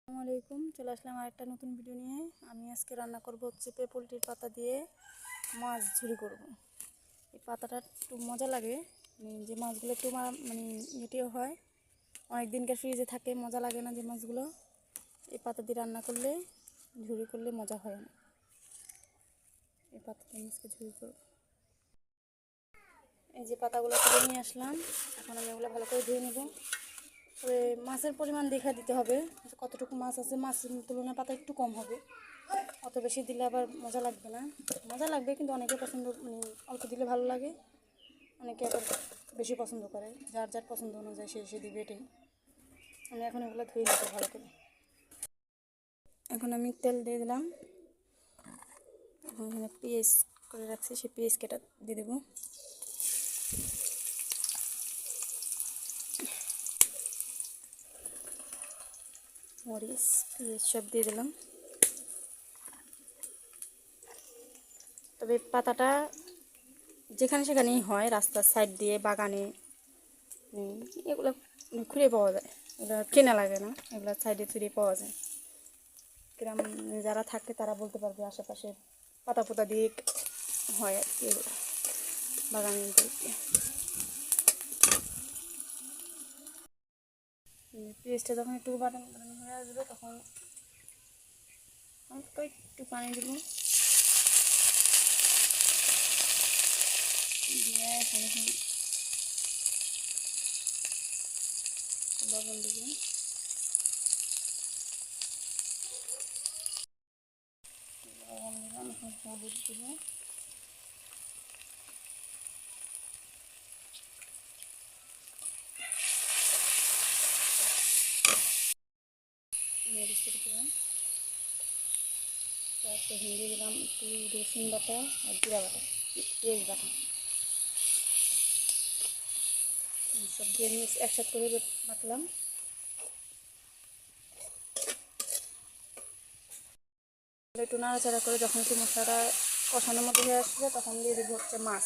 আসসালামু আলাইকুম, চলে আসলাম আরেকটা নতুন ভিডিও নিয়ে। আমি আজকে রান্না করব হচ্ছে পোলট্রির পাতা দিয়ে মাছ ঝুরি করব। এই পাতাটা একটু মজা লাগে, যে মাছগুলো একটু মানে ইয়েটিও হয়, অনেক দিনকার ফ্রিজে থাকে, মজা লাগে না যে মাছগুলো। এই পাতা দিয়ে রান্না করলে, ঝুরি করলে মজা হয় না। এই পাতা দিয়ে মাছকে ঝুরি করব। এই যে পাতাগুলো তুলে নিয়ে আসলাম, এখন আমি এগুলো ভালো করে ধুয়ে নেব। তবে মাছের পরিমাণ দেখে দিতে হবে, কতটুকু মাছ আছে। মাছের তুলনায় পাতা একটু কম হবে, অত বেশি দিলে আবার মজা লাগবে না। মজা লাগবে কিন্তু অনেকে পছন্দ, অল্প দিলে ভালো লাগে, অনেকে আবার বেশি পছন্দ করে। যার যার পছন্দ অনুযায়ী সে দিবে। এটাই আমি এখন এগুলো ধুয়ে নিতে ভালো করে। এখন আমি তেল দিয়ে দিলাম, এখন এখানে পেঁয়াজ করে রাখছি, সেই পেঁয়াজ কেটে দিয়ে দেবো। মরিচ, পেঁয়াজ সব দিয়ে দিলাম। তবে পাতাটা যেখানে সেখানেই হয়, রাস্তার সাইড দিয়ে, বাগানে, এগুলো খুঁড়ে পাওয়া যায়। এগুলো কেনা লাগে না, এগুলো সাইডে ছড়িয়ে পাওয়া যায়। গ্রাম যারা থাকে তারা বলতে পারবে, আশেপাশে পাতা পোতা দিয়ে হয় আর কি, এগুলো বাগানে দিয়ে। পেঁয়াজটা যখন একটু বাটানো হয়ে আসবে, তখন অল্প একটু পানি দেবো, দিয়ে এখানে লবণ দেবো। লবণ দিলাম, এখন হলুদ দেবো। মরিচ দিলাম, তারপর হিন্দি দিলাম একটু রসুন বাটা আর জিরা বাটা, পেঁয়াজ বাটা, সব দিয়ে একসাথে করে বাটলাম। একটু নাড়াচাড়া করে যখন একটু মশলাটা কষানোর মতো হয়ে আসবে, তখন দিয়ে দেবো হচ্ছে মাছ।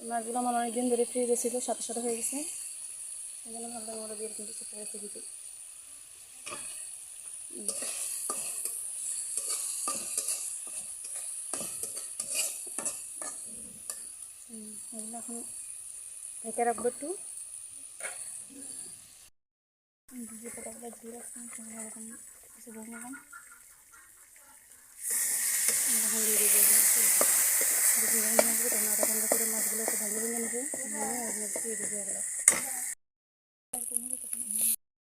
মাছগুলো আমার অনেকদিন ধরে ফ্রিজে ছিল, সাথে সাথে হয়ে গেছে, সেই জন্য ভাবলাম ওরা দিয়ে কিন্তু সেটা রেখে দিতে। এগুলো এখন ঢেকে রাখবো একটু। যে পাতাগুলো ধুয়ে রাখলাম সেগুলো এরকম কিছু ধরে নিলাম, এখন দিয়ে দেবো। যখন ভেঙে আসবে তখন আধা ঘন্টা করে মাছগুলো একটু ভেঙে নেবো, নিয়ে দিয়ে দেবো এগুলো।